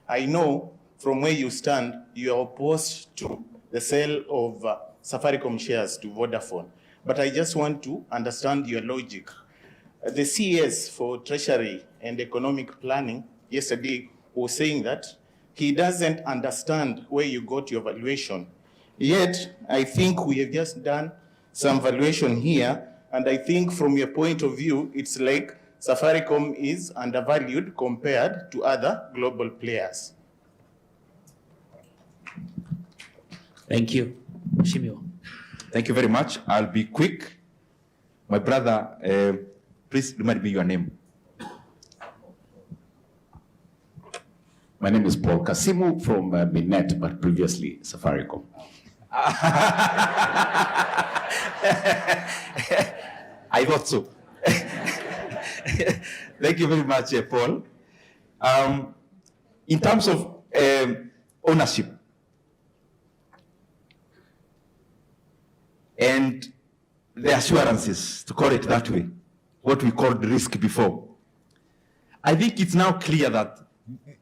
I know from where you stand, you are opposed to the sale of Safaricom shares to Vodafone, but I just want to understand your logic. The CS for Treasury and Economic Planning yesterday was saying that he doesn't understand where you got your valuation. Yet, I think we have just done some valuation here, and I think from your point of view, it's like Safaricom is undervalued compared to other global players. Thank you. Shimio. Thank you very much. I'll be quick. My brother, please remind me your name. My name is Paul Kasimu from Minet, but previously Safaricom. I thought so. Thank you very much, Paul. In terms of ownership and the assurances, to call it that way, what we called risk before, I think it's now clear that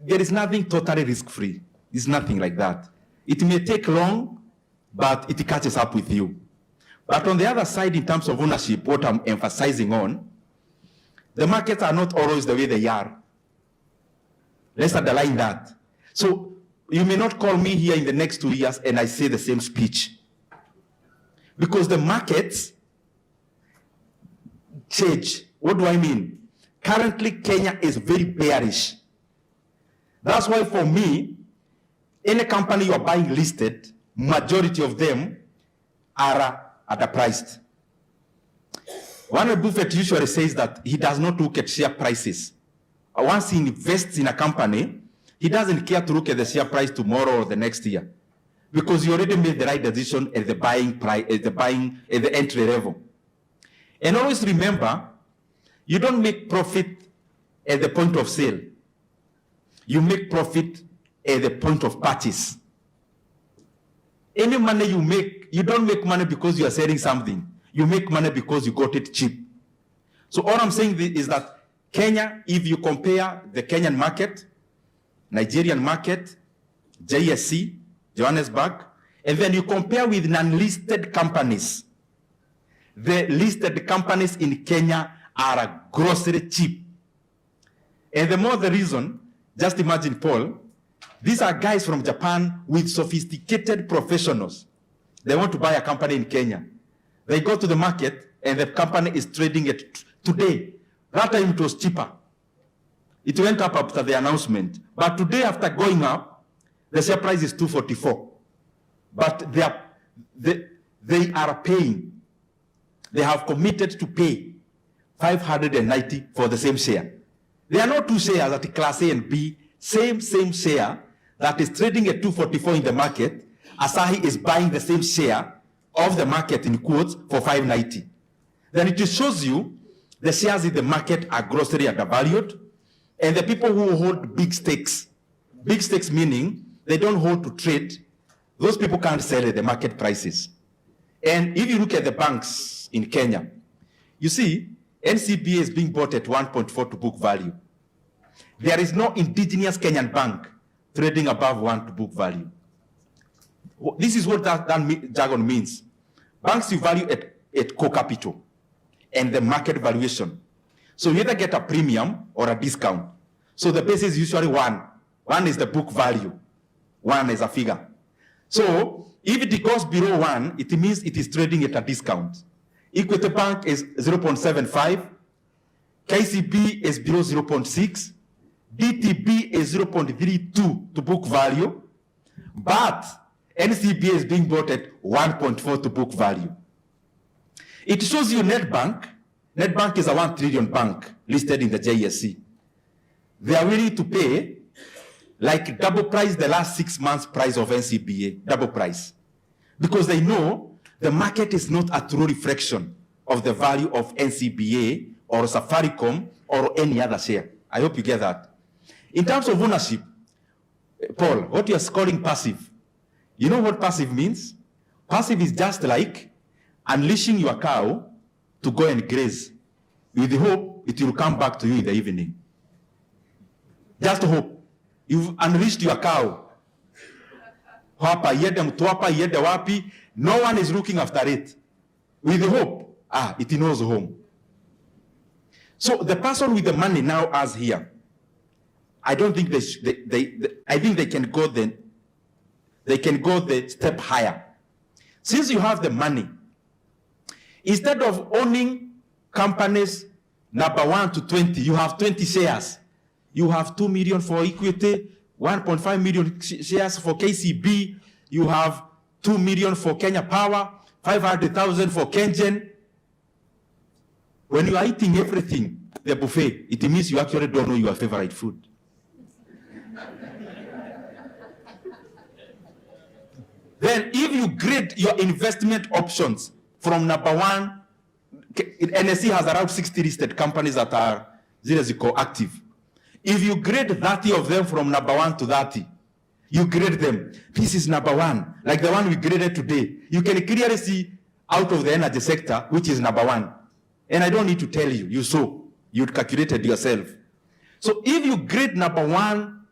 there is nothing totally risk-free. It's nothing like that. It may take long, but it catches up with you. But on the other side, in terms of ownership, what I'm emphasizing on, the markets are not always the way they are. Let's underline that. So you may not call me here in the next 2 years and I say the same speech. Because the markets change. What do I mean? Currently, Kenya is very bearish. That's why for me, any company you are buying listed, majority of them are underpriced. Warren Buffett usually says that he does not look at share prices. Once he invests in a company, he doesn't care to look at the share price tomorrow or the next year, because he already made the right decision at the buying price, at the entry level. And always remember, you don't make profit at the point of sale. You make profit at the point of purchase. Any money you make, you don't make money because you are selling something. You make money because you got it cheap. So all I'm saying is that Kenya, if you compare the Kenyan market, Nigerian market, JSC, Johannesburg, and then you compare with non-listed companies, the listed companies in Kenya are grossly cheap. And the more the reason, just imagine, Paul, these are guys from Japan with sophisticated professionals. They want to buy a company in Kenya. They go to the market and the company is trading it today. That time it was cheaper. It went up after the announcement. But today, after going up, the share price is 244. But they are paying. They have committed to pay 590 for the same share. There are not two shares at Class A and B, same share that is trading at 244 in the market. Asahi is buying the same share of the market in quotes for 590. Then it shows you the shares in the market are grossly undervalued, and the people who hold big stakes meaning they don't hold to trade, those people can't sell at the market prices. And if you look at the banks in Kenya, you see NCBA is being bought at 1.4 to book value. There is no indigenous Kenyan bank trading above 1 to book value. This is what that jargon means. Banks you value at core capital and the market valuation. So you either get a premium or a discount. So the base is usually 1. 1 is the book value. 1 is a figure. So if it goes below 1, it means it is trading at a discount. Equity Bank is 0.75. KCB is below 0.6. DTB is 0.32 to book value. But NCBA is being bought at 1.4 to book value. It shows you Netbank. Netbank is a 1 trillion bank listed in the JSC. They are willing to pay like double price the last 6 months price of NCBA, double price. because they know the market is not a true reflection of the value of NCBA or Safaricom or any other share. I hope you get that. In terms of ownership, Paul, what you're calling passive, you know what passive means? Passive is just like unleashing your cow to go and graze with the hope it will come back to you in the evening. Just hope. You've unleashed your cow. No one is looking after it. With the hope, it knows home. So the person with the money now has here, I don't think I think they can go the step higher. Since you have the money, instead of owning companies number 1 to 20, you have 20 shares. You have 2 million for equity, 1.5 million shares for KCB. You have 2 million for Kenya Power, 500,000 for Kenyan. When you are eating everything, the buffet, it means you actually don't know your favorite food. Then if you grade your investment options from number 1, NSE has around 60 listed companies that are active. If you grade 30 of them from number 1 to 30, you grade them. This is number 1, like the one we graded today. You can clearly see out of the energy sector, which is number 1. And I don't need to tell you, you saw, you calculated yourself. So if you grade number 1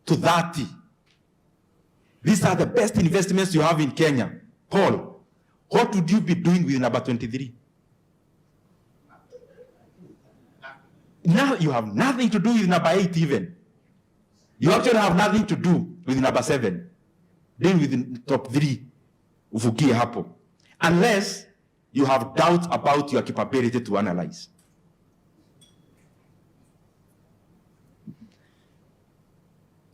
to 30, these are the best investments you have in Kenya. Paul, what would you be doing with number 23? Now you have nothing to do with number 8 even. You actually have nothing to do with number 7. Deal with the top 3. Ufukie hapo. Unless you have doubts about your capability to analyze.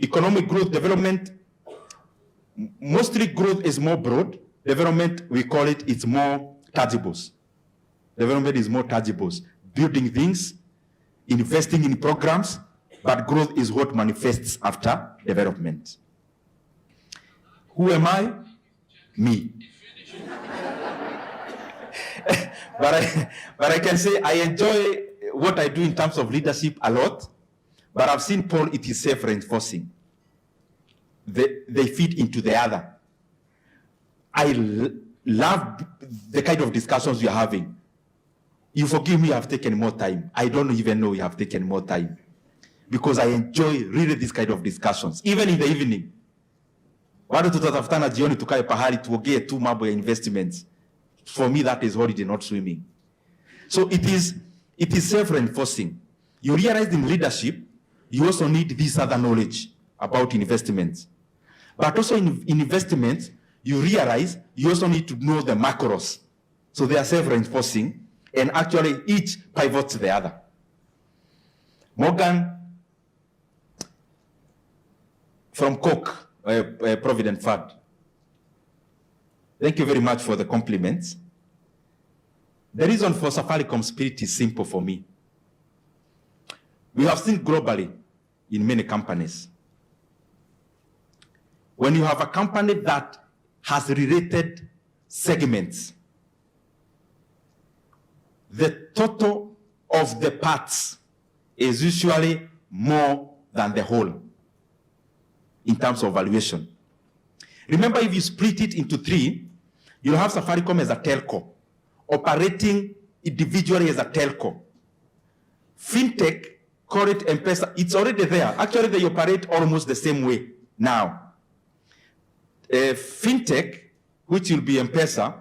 Economic growth, development, mostly growth is more broad. Development, we call it, it's more tangibles. Development is more tangibles. Building things, investing in programs, but growth is what manifests after development. Who am I? Me. But I can say I enjoy what I do in terms of leadership a lot, but I've seen, Paul, it is self-reinforcing. They feed into the other. I love the kind of discussions we are having. You forgive me, I've taken more time. I don't even know we have taken more time. Because I enjoy really this kind of discussions, even in the evening. Wado tutatafutana jioni tukae pahali tuogee tu mambo ya investments. For me, that is holiday, not swimming. So it is self-reinforcing. You realize in leadership, you also need this other knowledge about investments. But also in investments, you realize you also need to know the macros. So they are self-reinforcing, and actually each pivots the other. Morgan from Coke, Provident Fund. Thank you very much for the compliments. The reason for Safaricom spirit is simple for me. We have seen globally in many companies. When you have a company that has related segments, the total of the parts is usually more than the whole in terms of valuation. Remember, if you split it into 3, you'll have Safaricom as a telco, operating individually as a telco. Fintech, call it M-Pesa, it's already there. Actually, they operate almost the same way now. Fintech, which will be M-Pesa,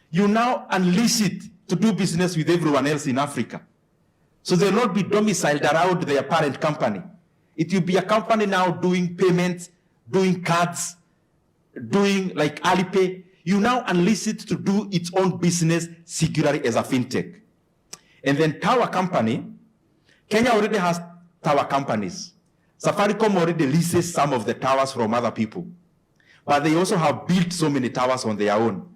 you now unleash it to do business with everyone else in Africa. So they'll not be domiciled around their parent company. It will be a company now doing payments, doing cards, doing like Alipay. You now unleash it to do its own business singularly as a fintech. And then tower company, Kenya already has tower companies. Safaricom already leases some of the towers from other people. But they also have built so many towers on their own,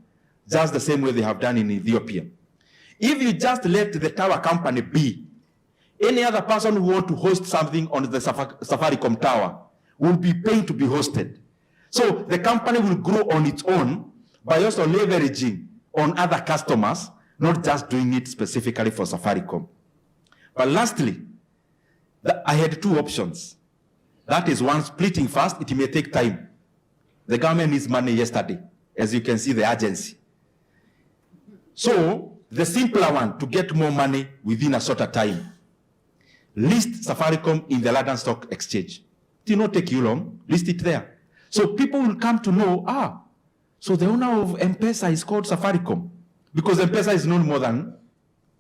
just the same way they have done in Ethiopia. If you just let the tower company be, any other person who wants to host something on the Safaricom tower will be paying to be hosted. So the company will grow on its own by also leveraging on other customers, not just doing it specifically for Safaricom. But lastly, I had two options. That is one, splitting fast, it may take time. The government needs money yesterday, as you can see the urgency. So, the simpler one, to get more money within a shorter time, list Safaricom in the London Stock Exchange. It will not take you long, list it there. So people will come to know, so the owner of M-Pesa is called Safaricom, because M-Pesa is known more than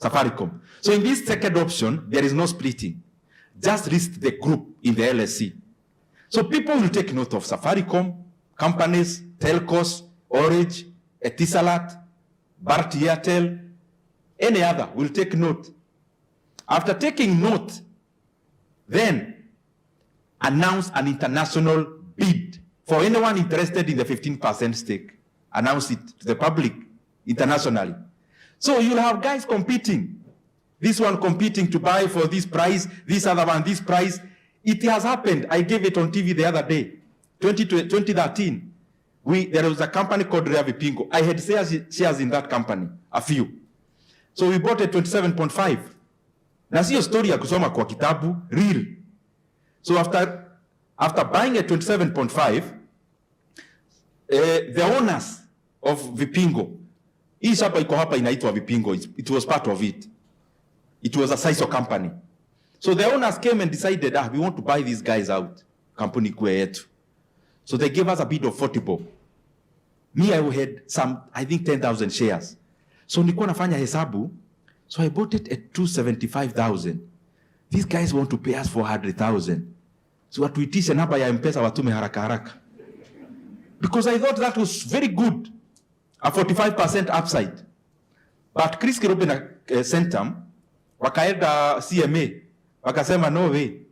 Safaricom. So in this second option, there is no splitting. Just list the group in the LSE. So people will take note of Safaricom, companies, telcos, Orange, Etisalat, Bharti Airtel, any other will take note. After taking note, then announce an international bid for anyone interested in the 15% stake. Announce it to the public internationally. So you'll have guys competing. This one competing to buy for this price, this other one, this price. It has happened. I gave it on TV the other day, 2013. There was a company called Vipingo. I had shares in that company, a few. So we bought at 27.5. Na sio story ya kusoma kwa kitabu, real. So after buying at 27.5, the owners of Vipingo, hii shapa iko hapa inaitwa Vipingo, it was part of it. It was a Saiso company. So the owners came and decided, we want to buy these guys out. Kampuni kwe yetu. So they gave us a bid of 40 bob. Me, I had some, I think 10,000 shares. So nilikuwa nafanya hesabu. So I bought it at 275,000. These guys want to pay us 400,000. So watuitishe namba ya M-Pesa watume haraka haraka. Because I thought that was very good. A 45% upside. But Chris Kirubi na Centum, wakaenda CMA, wakasema no way.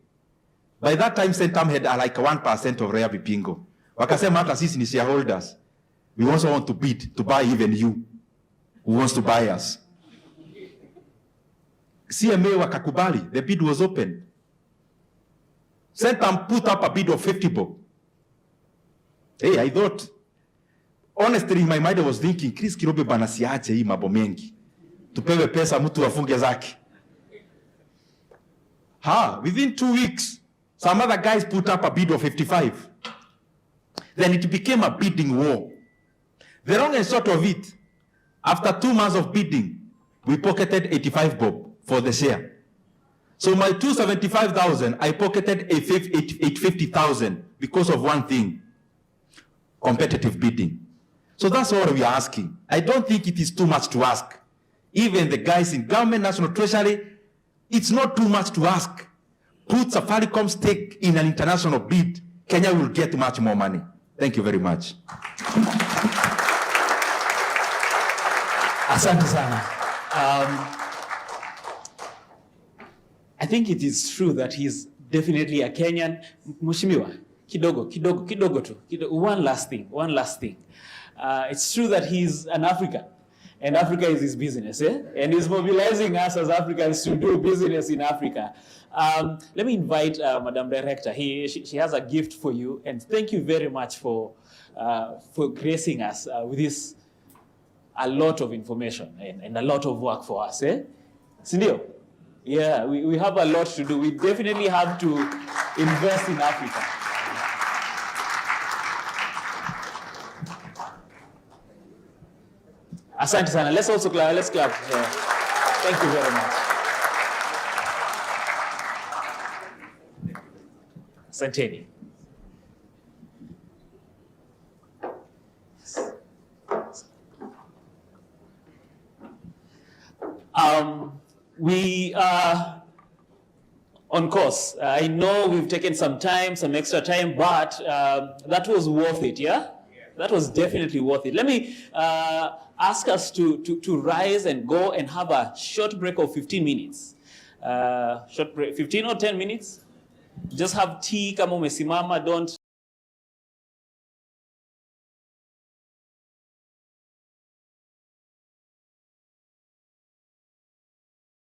By that time, Centum had like 1% of Rare Vipingo. Wakasema hata sisi ni shareholders. We also want to bid, to buy even you. Who wants to buy us? CMA wakakubali, the bid was open. Centum put up a bid of 50 bob. Hey, I thought, honestly in my mind I was thinking, Chris Kirubi bana siache hii mambo mengi. Tupewe pesa mtu afunge zake. Within 2 weeks, some other guys put up a bid of 55. Then it became a bidding war. The long and short of it, after 2 months of bidding, we pocketed 85 bob for the share. So my 275,000, I pocketed 850,000 because of one thing, competitive bidding. So that's what we are asking. I don't think it is too much to ask. Even the guys in government, national treasury, it's not too much to ask. Put Safaricom's stake in an international bid, Kenya will get much more money. Thank you very much. Asante sana. I think it is true that he's definitely a Kenyan. Mheshimiwa, kidogo tu. One last thing. It's true that he's an African, and Africa is his business, and he's mobilizing us as Africans to do business in Africa. Let me invite Madam Director. She has a gift for you, and thank you very much for gracing us with this a lot of information and a lot of work for us, Sindio? Yeah, we have a lot to do. We definitely have to invest in Africa. Asante sana. Let's also clap. Let's clap. Thank you very much. Asanteni. We are on course. I know we've taken some extra time, but that was worth it, yeah? That was definitely worth it. Let me ask us to rise and go and have a short break of 15 minutes. Short break, 15 or 10 minutes. Just have tea, kama umesimama, don't